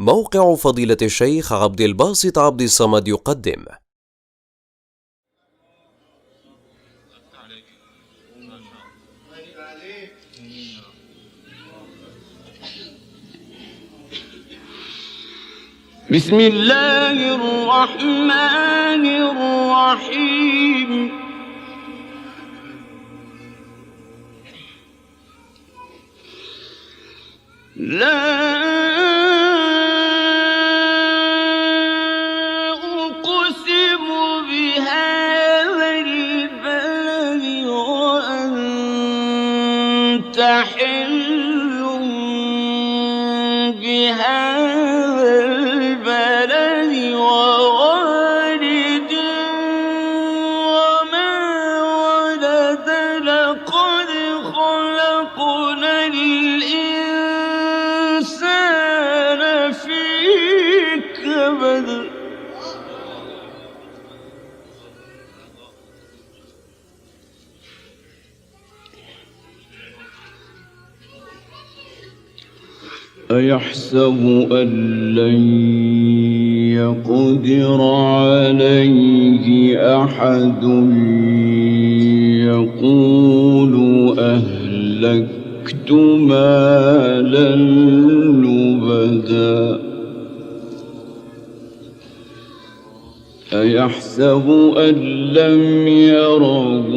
موقع فضيلة الشيخ عبد الباسط عبد الصمد يقدم. بسم الله الرحمن الرحيم. لا أقسم بهذا البلد وأنت حل بهذا البلد ووالد وما ولد لقد خلقنا الإنسان في كبد. أيحسب أن لن يقدر عليه أحد يقول أهلكت مالا لبدا أيحسب أن لم يره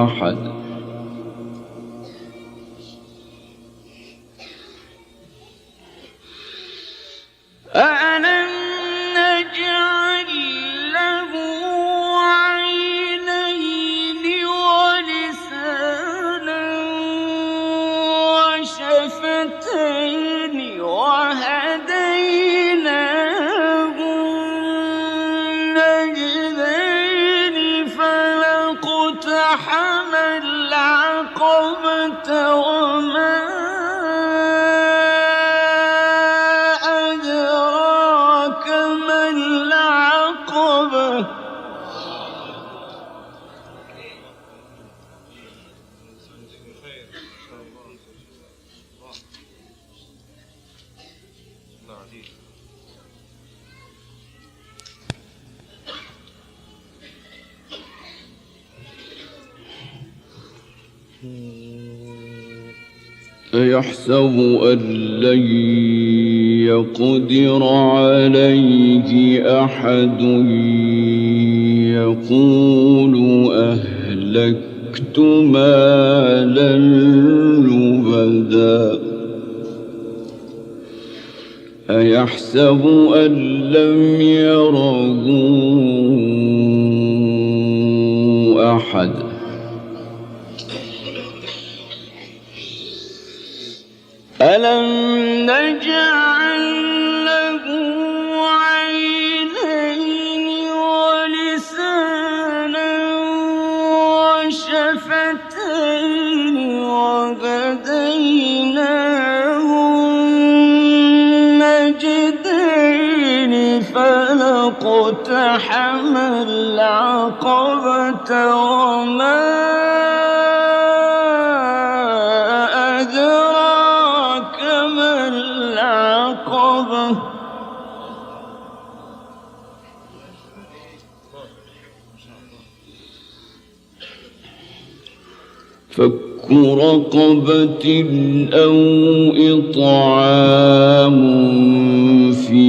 أحد أَلَمْ نَجْعَل لَّهُ عَيْنَيْنِ وَلِسَانًا وَشَفَتَيْنِ وَهَدَيْنَاهُ النَّجْدَيْنِ فَلَاقْتَحَمَ الْعَقَبَةَ وَمَا أدراك ما العقبة أيحسب أن لن يقدر عليه أحد يقول أهلكت مالا لبدا أيحسب أن لم يره أحد ألم نجعل له عينين ولسانا وشفتين وهديناه النجدين فلاقتحم العقبة وما أدراك ما العقبة فك رقبة أو إطعام في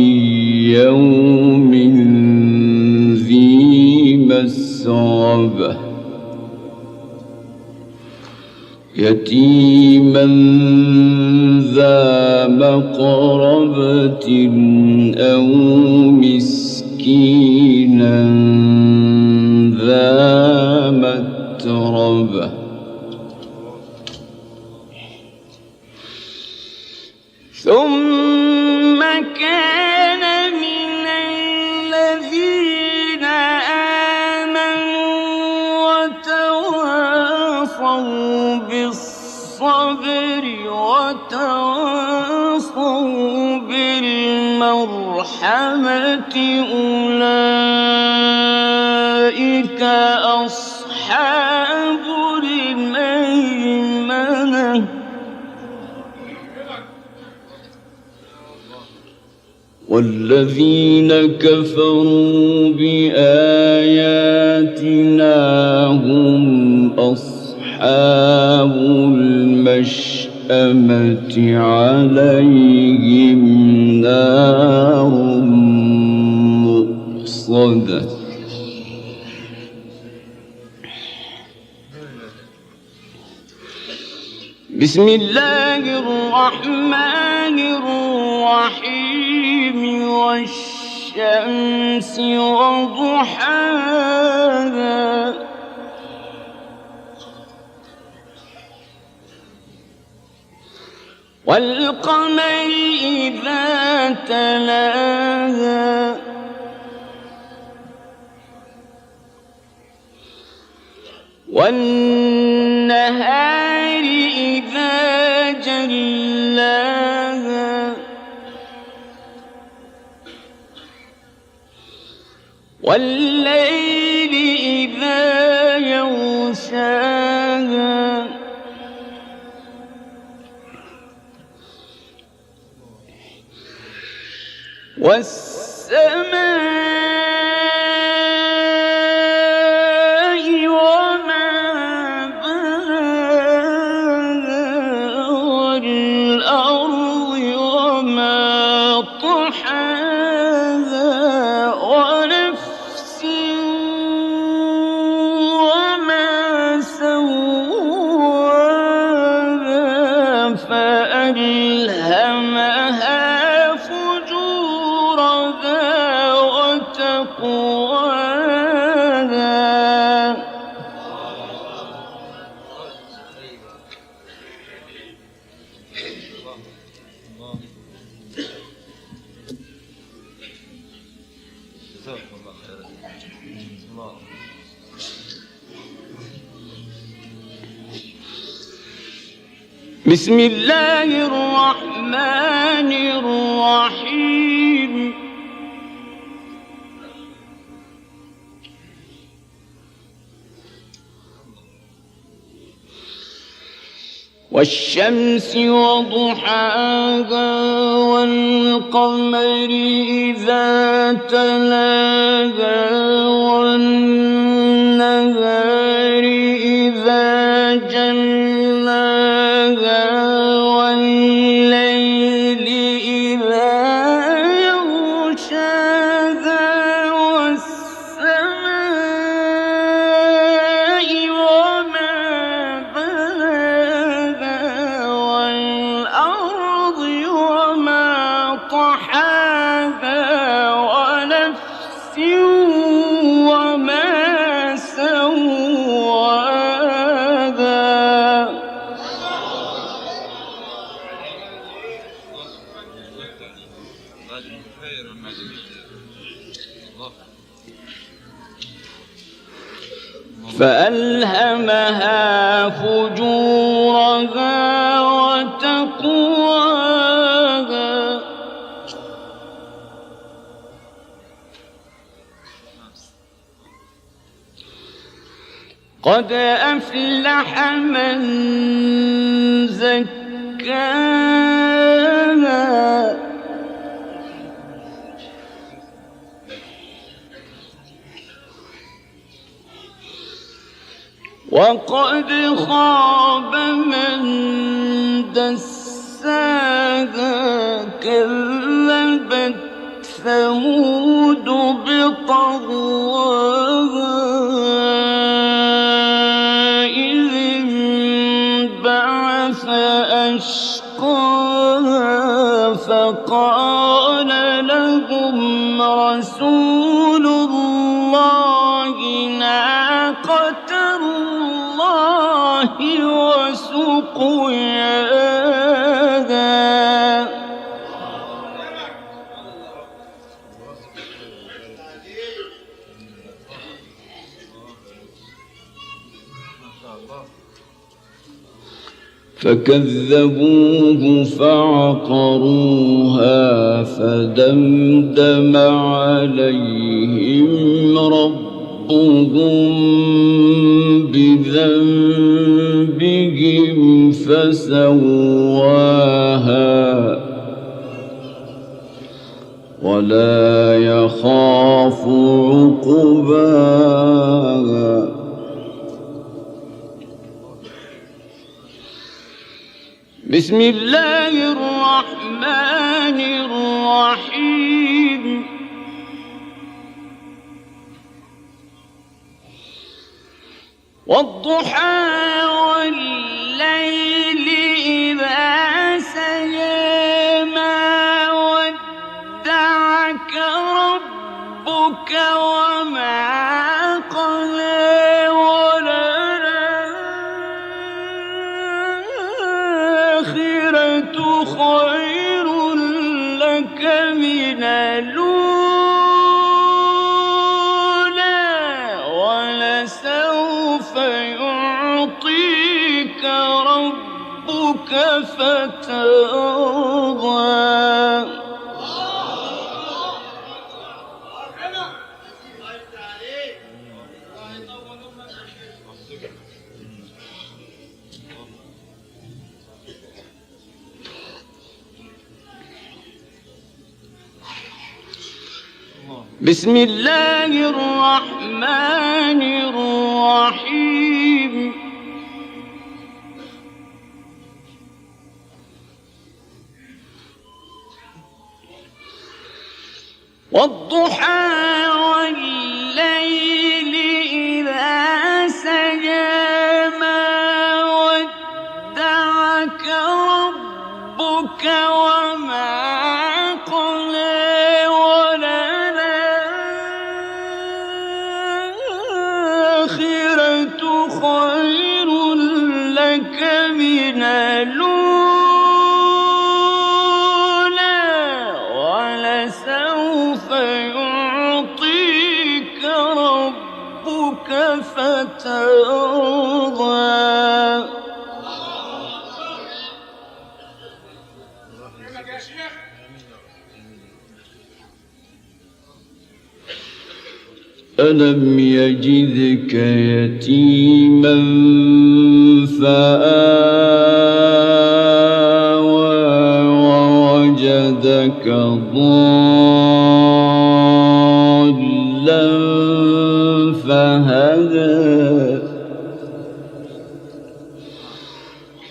يوم ذي مسغبة يتيما ذا مقربة أو مسكينا ذا متربة ثم كان من الذين آمنوا وتواصوا بالصبر وتواصوا بالمرحمة أولئك أصحاب الميمنة والذين كفروا بآياتنا هم أصحاب المشأمة عليهم نار مؤصدة بسم الله الرحمن الرحيم والشمس وضحاها والقمر إذا تلاها والنهار إذا جلاها والليل إذا يغشاها والسماء وما بناها والأرض وما طحاها ونفس وما سواها فألهمها وتقواها بسم الله الرحمن الرحيم والشمس وضحاها والقمر إذا تلاها والنهار إذا جلاها والليل إذا يغشاها والسماء وما بناها والأرض وما طحاها ونفس وما سواها فألهمها فجورها وتقواها قد أفلح من زكاها وقد خاب من دساها كذبت ثمود بطغواها إذ انبعث أشقاها فقال لهم رسول الله ناقة الله وسقياها فكذبوه فعقروها فدمدم عليهم ربهم بذنبهم فسواها ولا يخاف عقباها. بسم الله الرحمن الرحيم. والضحى والليل إذا سجى ما ودعك ربك وما قلى وللآخرة خير لك من الأولى ولسوف يعطيك ربك فترضى. بسم الله الرحمن الرحيم. والضحى والليل إذا سجى ما ودعك ربك وما قلى وللآخرة خير لك من الأولى ولسوف يعطيك ربك فترضى. ألم يجدك يتيما فآوى ووجدك ضالا فهدى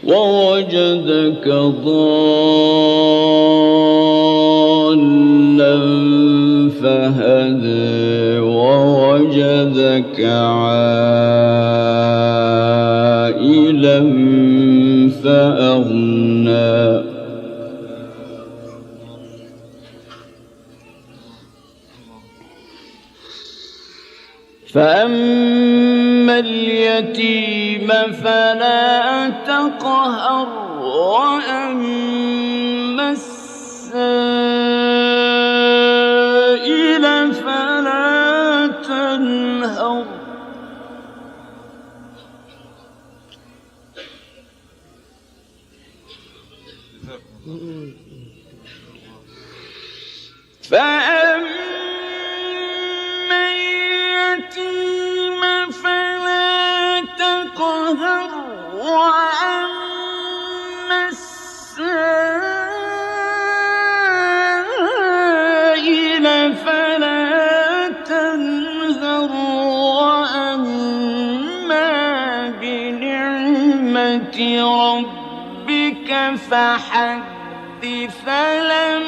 ووجدك ضالا فهدى ووجدك عائلا فأغنى. فأما اليتيم فلا تقهر وأما السائل فلا تنهر. فأما اليتيم فلا تقهر وأما السائل فلا تنهر وأما بنعمة ربك فحدث. فلم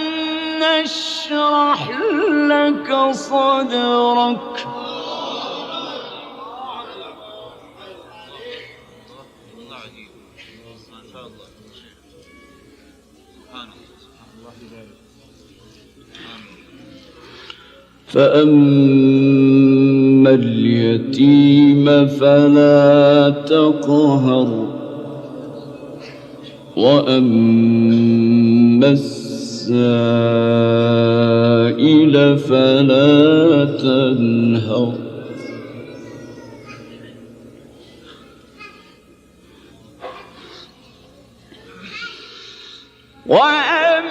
نشرح لك صدرك. فأما اليتيم فلا تقهر وأما السائل فلا تنهر. وأما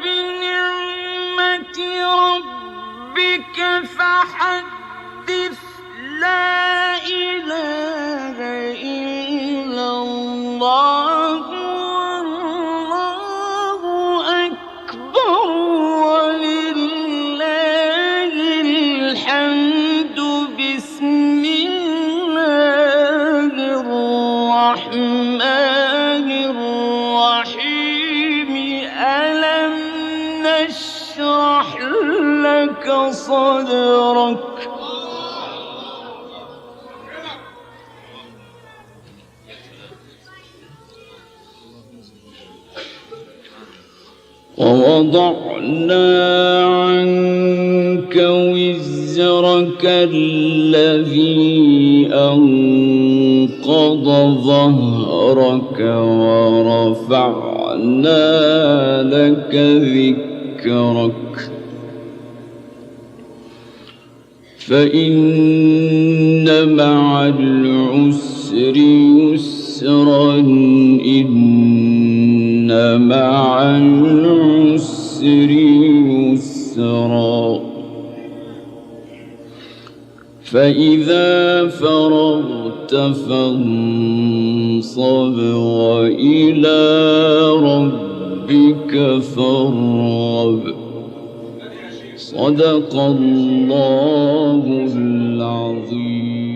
بنعمة ربك فحدث. لا إله إلا الله والله أكبر. الرحيم ألم نشرح لك صدرك ووضعنا عنك وزرك الذي أنقض ظهرك ورفعنا لك ذكرك فإن مع العسر يسرا إن مع العسر يسرا فإذا فرغت فانصب وإلى ربك فارغب صدق الله العظيم.